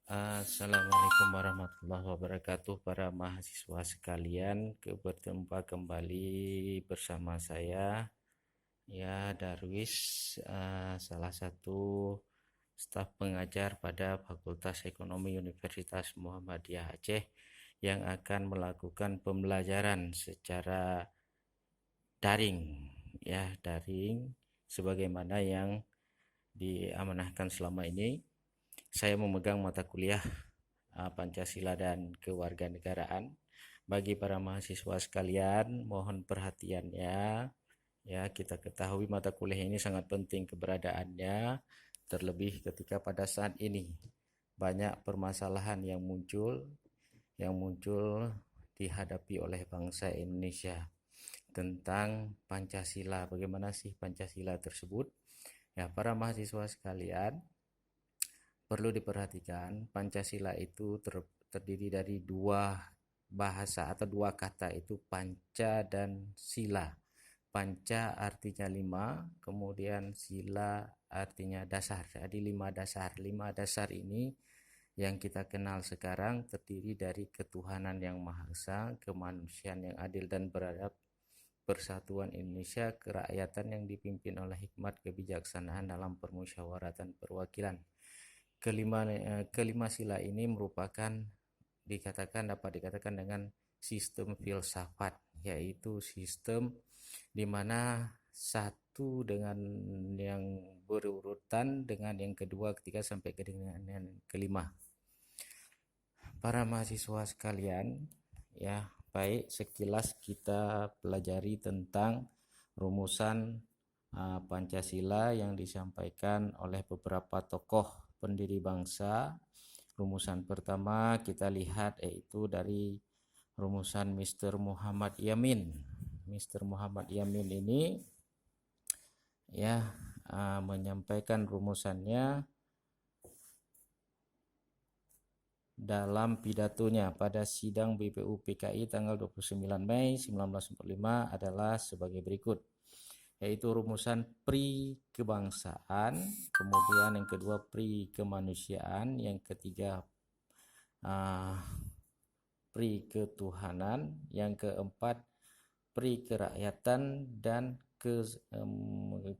Assalamualaikum warahmatullahi wabarakatuh para mahasiswa sekalian. Berjumpa kembali bersama saya ya Darwis, salah satu staf pengajar pada Fakultas Ekonomi Universitas Muhammadiyah Aceh yang akan melakukan pembelajaran secara daring sebagaimana yang diamanahkan selama ini. Saya memegang mata kuliah Pancasila dan Kewarganegaraan. Bagi para mahasiswa sekalian, mohon perhatiannya. Ya, kita ketahui mata kuliah ini sangat penting keberadaannya, terlebih ketika pada saat ini banyak permasalahan yang muncul dihadapi oleh bangsa Indonesia tentang Pancasila. Bagaimana sih Pancasila tersebut? Ya, para mahasiswa sekalian, perlu diperhatikan Pancasila itu terdiri dari dua bahasa atau dua kata, itu panca dan sila. Panca artinya lima, kemudian sila artinya dasar. Jadi lima dasar. Lima dasar ini yang kita kenal sekarang terdiri dari ketuhanan yang Maha Esa, kemanusiaan yang adil dan beradab, persatuan Indonesia, kerakyatan yang dipimpin oleh hikmat kebijaksanaan dalam permusyawaratan perwakilan. Kelima sila ini merupakan dapat dikatakan dengan sistem filsafat, yaitu sistem di mana satu dengan yang berurutan dengan yang kedua, ketiga sampai ke dengan yang kelima. Para mahasiswa sekalian, ya, baik, sekilas kita pelajari tentang rumusan Pancasila yang disampaikan oleh beberapa tokoh pendiri bangsa. Rumusan pertama kita lihat yaitu dari rumusan Mr. Muhammad Yamin. Mr. Muhammad Yamin ini menyampaikan rumusannya dalam pidatonya pada sidang BPU PKI tanggal 29 Mei 1945 adalah sebagai berikut, yaitu rumusan pri kebangsaan, kemudian yang kedua pri kemanusiaan, yang ketiga pri ketuhanan, yang keempat pri kerakyatan, dan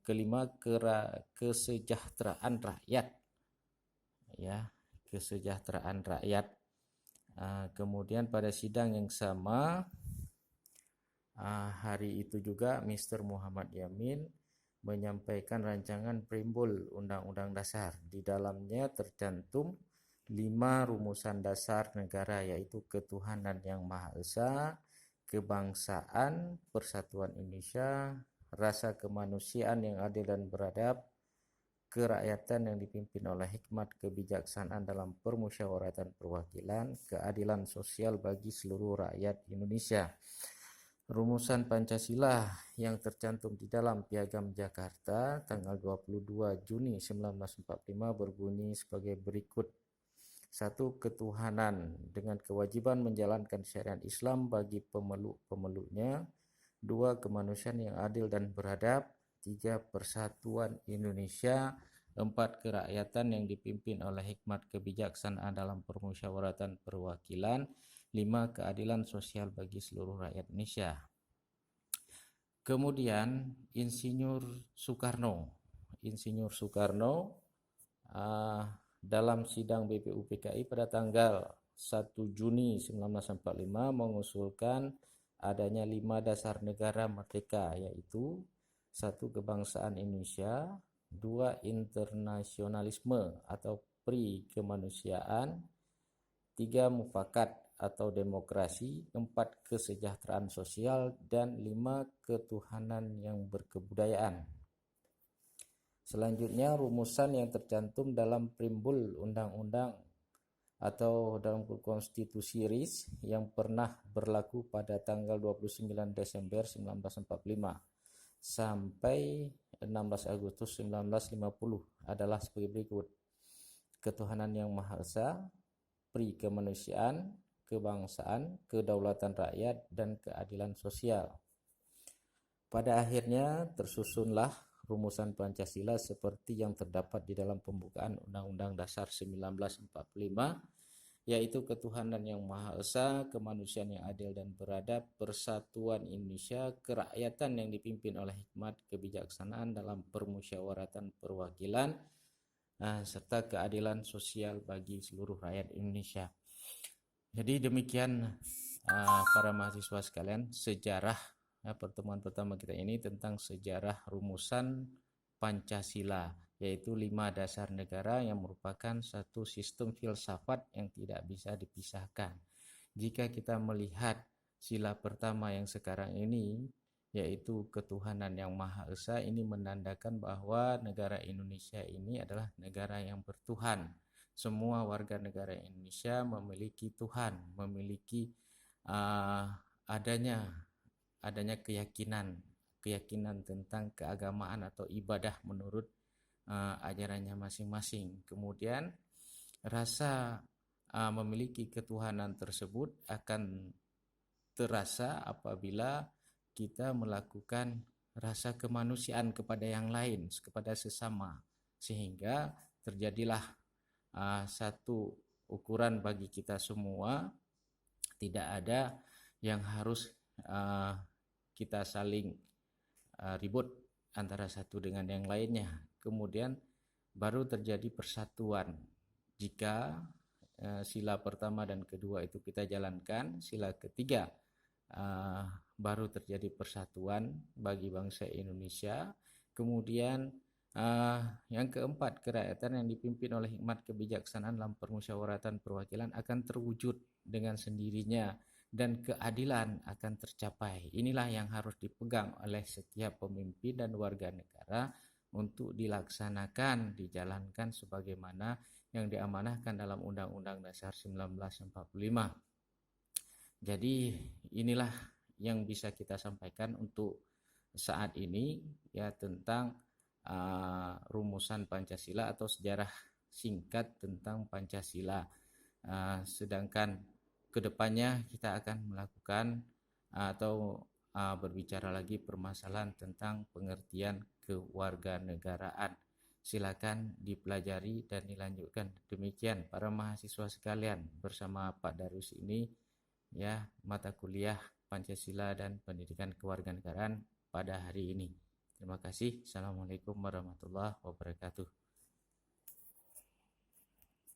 kelima kesejahteraan rakyat, ya, kesejahteraan rakyat. Kemudian pada sidang yang sama hari itu juga Mr. Muhammad Yamin menyampaikan rancangan preambul Undang-Undang Dasar. Di dalamnya tercantum 5 rumusan dasar negara, yaitu ketuhanan yang Maha Esa, kebangsaan, persatuan Indonesia, rasa kemanusiaan yang adil dan beradab, kerakyatan yang dipimpin oleh hikmat kebijaksanaan dalam permusyawaratan perwakilan, keadilan sosial bagi seluruh rakyat Indonesia. Rumusan Pancasila yang tercantum di dalam Piagam Jakarta tanggal 22 Juni 1945 berbunyi sebagai berikut. 1. Ketuhanan dengan kewajiban menjalankan syariat Islam bagi pemeluk-pemeluknya. 2. Kemanusiaan yang adil dan beradab. 3. Persatuan Indonesia. 4. Kerakyatan yang dipimpin oleh hikmat kebijaksanaan dalam permusyawaratan perwakilan. 5. Keadilan sosial bagi seluruh rakyat Indonesia. Kemudian Insinyur Soekarno dalam sidang BPU PKI pada tanggal 1 Juni 1945 mengusulkan adanya 5 dasar negara merdeka, yaitu 1. Kebangsaan Indonesia, 2. Internasionalisme atau pri kemanusiaan, 3. Mufakat atau demokrasi, 4. Kesejahteraan sosial, dan 5. Ketuhanan yang berkebudayaan. Selanjutnya rumusan yang tercantum dalam preambul undang-undang atau dalam konstitusi RIS yang pernah berlaku pada tanggal 29 Desember 1945 sampai 16 Agustus 1950 adalah sebagai berikut. Ketuhanan yang Maha Esa, pri kemanusiaan, kebangsaan, kedaulatan rakyat, dan keadilan sosial. Pada akhirnya tersusunlah rumusan Pancasila seperti yang terdapat di dalam pembukaan Undang-Undang Dasar 1945, yaitu ketuhanan yang Maha Esa, kemanusiaan yang adil dan beradab, persatuan Indonesia, kerakyatan yang dipimpin oleh hikmat kebijaksanaan dalam permusyawaratan perwakilan, serta keadilan sosial bagi seluruh rakyat Indonesia. Jadi demikian para mahasiswa sekalian, sejarah pertemuan pertama kita ini tentang sejarah rumusan Pancasila, yaitu 5 dasar negara yang merupakan satu sistem filsafat yang tidak bisa dipisahkan. Jika kita melihat sila pertama yang sekarang ini, yaitu ketuhanan yang Maha Esa, ini menandakan bahwa negara Indonesia ini adalah negara yang bertuhan. Semua warga negara Indonesia memiliki Tuhan, memiliki adanya keyakinan tentang keagamaan atau ibadah menurut ajarannya masing-masing. Kemudian rasa memiliki ketuhanan tersebut akan terasa apabila kita melakukan rasa kemanusiaan kepada yang lain, kepada sesama, sehingga terjadilah satu ukuran bagi kita semua. Tidak ada yang harus kita saling ribut antara satu dengan yang lainnya. Kemudian baru terjadi persatuan. Jika sila pertama dan kedua itu kita jalankan, sila ketiga baru terjadi persatuan bagi bangsa Indonesia. Kemudian yang keempat, kerakyatan yang dipimpin oleh hikmat kebijaksanaan dalam permusyawaratan perwakilan akan terwujud dengan sendirinya dan keadilan akan tercapai. Inilah yang harus dipegang oleh setiap pemimpin dan warga negara untuk dilaksanakan, dijalankan sebagaimana yang diamanahkan dalam Undang-Undang Dasar 1945. Jadi inilah yang bisa kita sampaikan untuk saat ini ya, tentang rumusan Pancasila atau sejarah singkat tentang Pancasila. Sedangkan kedepannya kita akan melakukan atau berbicara lagi permasalahan tentang pengertian kewarganegaraan. Silakan dipelajari dan dilanjutkan. Demikian para mahasiswa sekalian, bersama Pak Darus ini ya, mata kuliah Pancasila dan Pendidikan Kewarganegaraan pada hari ini. Terima kasih. Assalamualaikum warahmatullahi wabarakatuh.